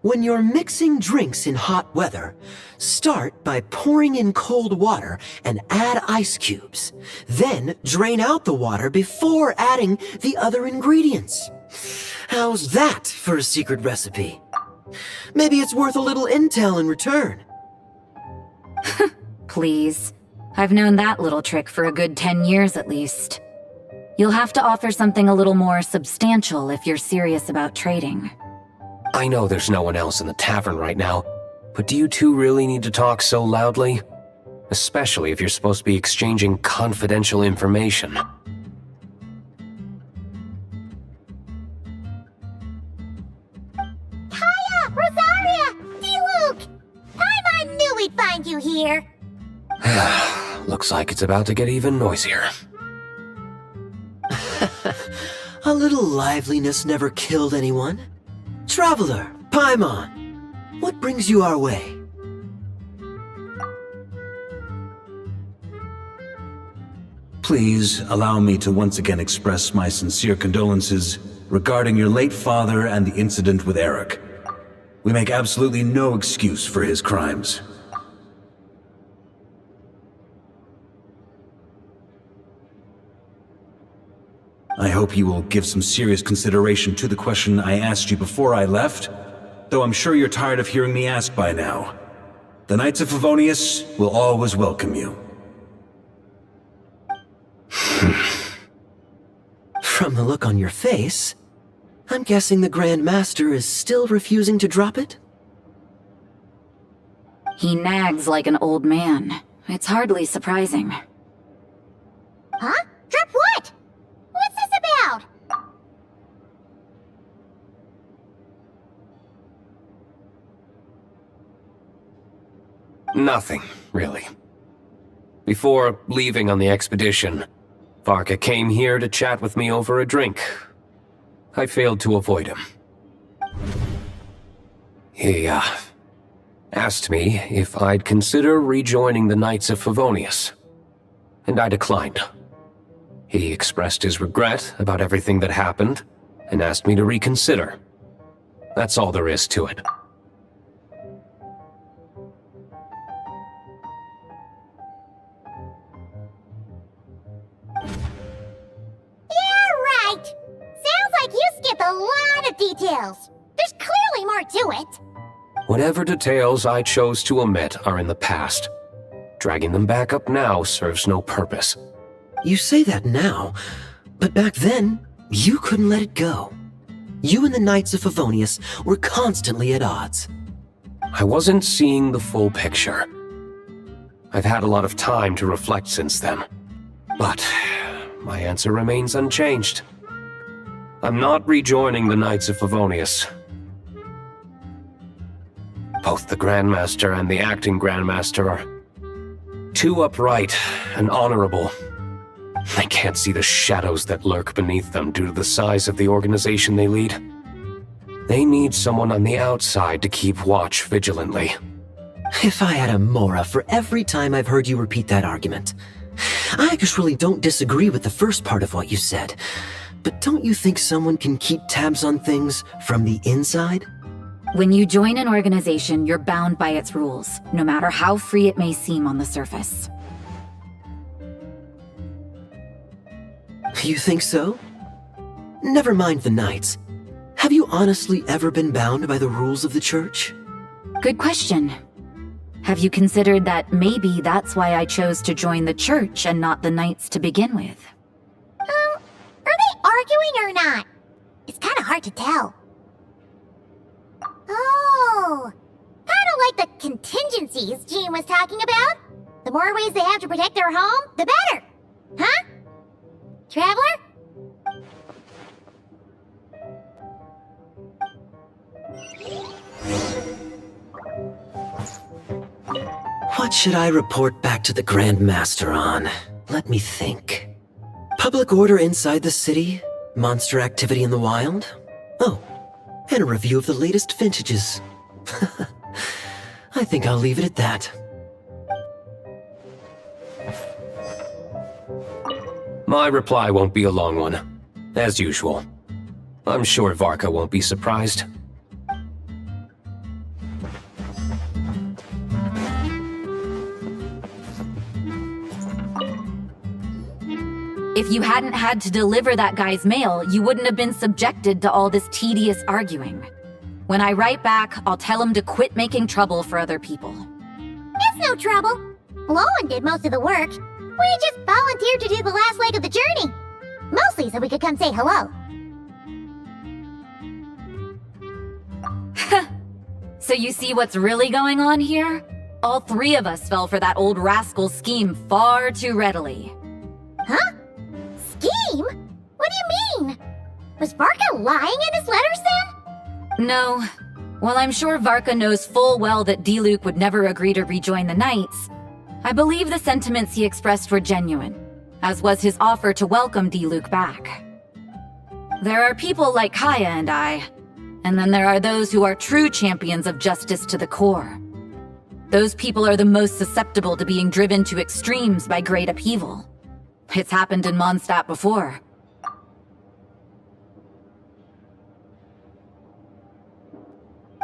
When you're mixing drinks in hot weather, start by pouring in cold water and add ice cubes. Then drain out the water before adding the other ingredients. How's that for a secret recipe? Maybe it's worth a little intel in return. Please. I've known that little trick for a good 10 years at least. You'll have to offer something a little more substantial if you're serious about trading. I know there's no one else in the tavern right now, but do you two really need to talk so loudly? Especially if you're supposed to be exchanging confidential information. Kaeya! Rosaria! Diluc! Paimon knew we'd find you here! Looks like it's about to get even noisier. A little liveliness never killed anyone. Traveler, Paimon, what brings you our way? Please allow me to once again express my sincere condolences regarding your late father and the incident with Eric. We make absolutely no excuse for his crimes. I hope you will give some serious consideration to the question I asked you before I left, though I'm sure you're tired of hearing me ask by now. The Knights of Favonius will always welcome you. From the look on your face, I'm guessing the Grand Master is still refusing to drop it? He nags like an old man. It's hardly surprising. Huh? Drop what? What's this about? Nothing, really. Before leaving on the expedition, Varka came here to chat with me over a drink. I failed to avoid him. He, asked me if I'd consider rejoining the Knights of Favonius, and I declined. He expressed his regret about everything that happened, and asked me to reconsider. That's all there is to it. A lot of details. There's clearly more to it. Whatever details I chose to omit are in the past. Dragging them back up now serves no purpose. You say that now, but back then, you couldn't let it go. You and the Knights of Favonius were constantly at odds. I wasn't seeing the full picture. I've had a lot of time to reflect since then. But my answer remains unchanged. I'm not rejoining the Knights of Favonius. Both the Grandmaster and the acting Grandmaster are too upright and honorable. I can't see the shadows that lurk beneath them due to the size of the organization they lead. They need someone on the outside to keep watch vigilantly. If I had a Mora for every time I've heard you repeat that argument. I actually don't disagree with the first part of what you said. But don't you think someone can keep tabs on things from the inside? When you join an organization, you're bound by its rules, no matter how free it may seem on the surface. You think so? Never mind the Knights. Have you honestly ever been bound by the rules of the Church? Good question. Have you considered that maybe that's why I chose to join the Church and not the Knights to begin with? Are they arguing or not? It's kind of hard to tell. Oh, kind of like the contingencies Jean was talking about. The more ways they have to protect their home, the better. Huh? Traveler? What should I report back to the Grand Master on? Let me think. Public order inside the city, monster activity in the wild. Oh, and a review of the latest vintages. I think I'll leave it at that. My reply won't be a long one, as usual. I'm sure Varka won't be surprised. If you hadn't had to deliver that guy's mail, you wouldn't have been subjected to all this tedious arguing. When I write back, I'll tell him to quit making trouble for other people. It's no trouble. Lowen did most of the work. We just volunteered to do the last leg of the journey. Mostly so we could come say hello. So you see what's really going on here? All three of us fell for that old rascal's scheme far too readily. Huh? Scheme? What do you mean? Was Varka lying in his letters then? No. While I'm sure Varka knows full well that Diluc would never agree to rejoin the Knights, I believe the sentiments he expressed were genuine, as was his offer to welcome Diluc back. There are people like Kaeya and I, and then there are those who are true champions of justice to the core. Those people are the most susceptible to being driven to extremes by great upheaval. It's happened in Mondstadt before.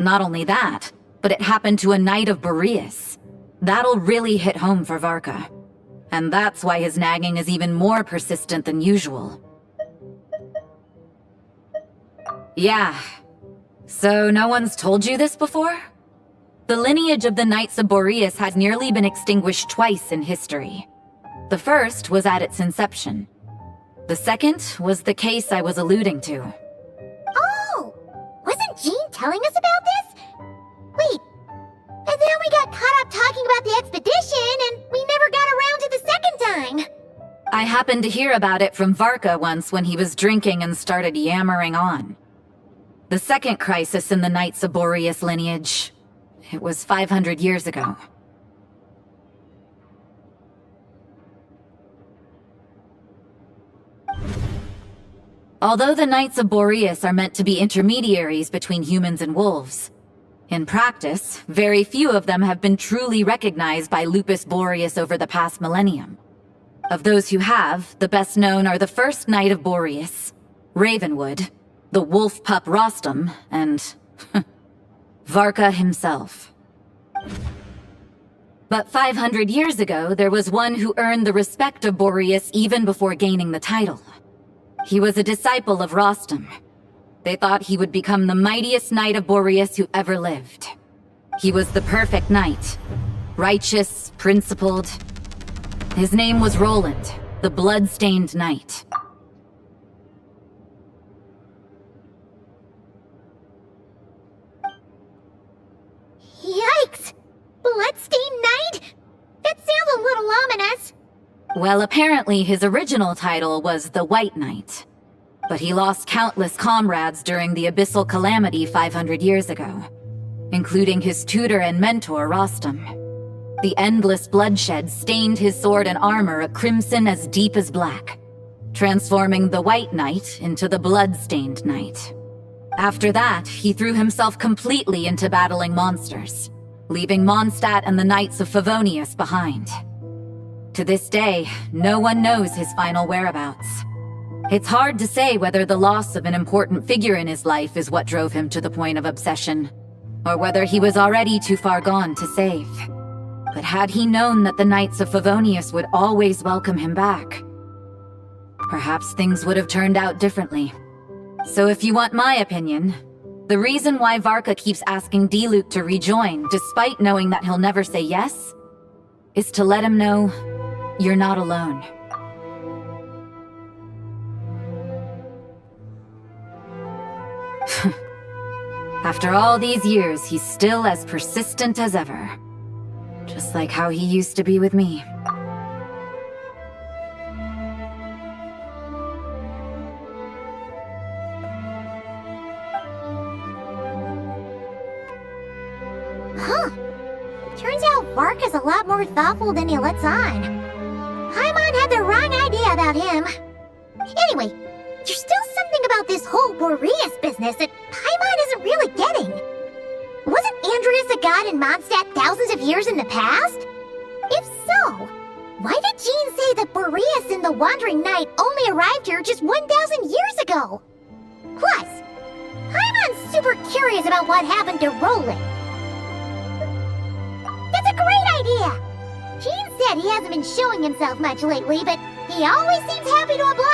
Not only that, but it happened to a Knight of Boreas. That'll really hit home for Varka. And that's why his nagging is even more persistent than usual. Yeah. So no one's told you this before? The lineage of the Knights of Boreas had nearly been extinguished twice in history. The first was at its inception. The second was the case I was alluding to. Oh! Wasn't Jean telling us about this? Wait, and then we got caught up talking about the expedition, and we never got around to the second time! I happened to hear about it from Varka once when he was drinking and started yammering on. The second crisis in the Knights of Boreas lineage. It was 500 years ago. Although the Knights of Boreas are meant to be intermediaries between humans and wolves, in practice, very few of them have been truly recognized by Lupus Boreas over the past millennium. Of those who have, the best known are the first Knight of Boreas, Ravenwood, the wolf pup Rostam, and Varka himself. But 500 years ago, there was one who earned the respect of Boreas even before gaining the title. He was a disciple of Rostam. They thought he would become the mightiest Knight of Boreas who ever lived. He was the perfect knight. Righteous, principled. His name was Roland, the Bloodstainned Knight. Yikes! Bloodstained Knight? That sounds a little ominous. Well, apparently his original title was the White Knight. But he lost countless comrades during the Abyssal Calamity 500 years ago, including his tutor and mentor, Rostam. The endless bloodshed stained his sword and armor a crimson as deep as black, transforming the White Knight into the Bloodstained Knight. After that, he threw himself completely into battling monsters, leaving Mondstadt and the Knights of Favonius behind. To this day, no one knows his final whereabouts. It's hard to say whether the loss of an important figure in his life is what drove him to the point of obsession, or whether he was already too far gone to save. But had he known that the Knights of Favonius would always welcome him back, perhaps things would have turned out differently. So if you want my opinion, the reason why Varka keeps asking Diluc to rejoin, despite knowing that he'll never say yes, is to let him know you're not alone. After all these years, he's still as persistent as ever. Just like how he used to be with me. Huh. Turns out Varka's a lot more thoughtful than he lets on. Paimon had the wrong idea about him. Anyway, there's still something about this whole Boreas business that Paimon isn't really getting. Wasn't Andreas a god in Mondstadt thousands of years in the past? If so, why did Jean say that Boreas and the Wandering Knight only arrived here just 1,000 years ago? Plus, Paimon's super curious about what happened to Roland. That's a great idea! Jean said he hasn't been showing himself much lately, but He always seems happy to oblige.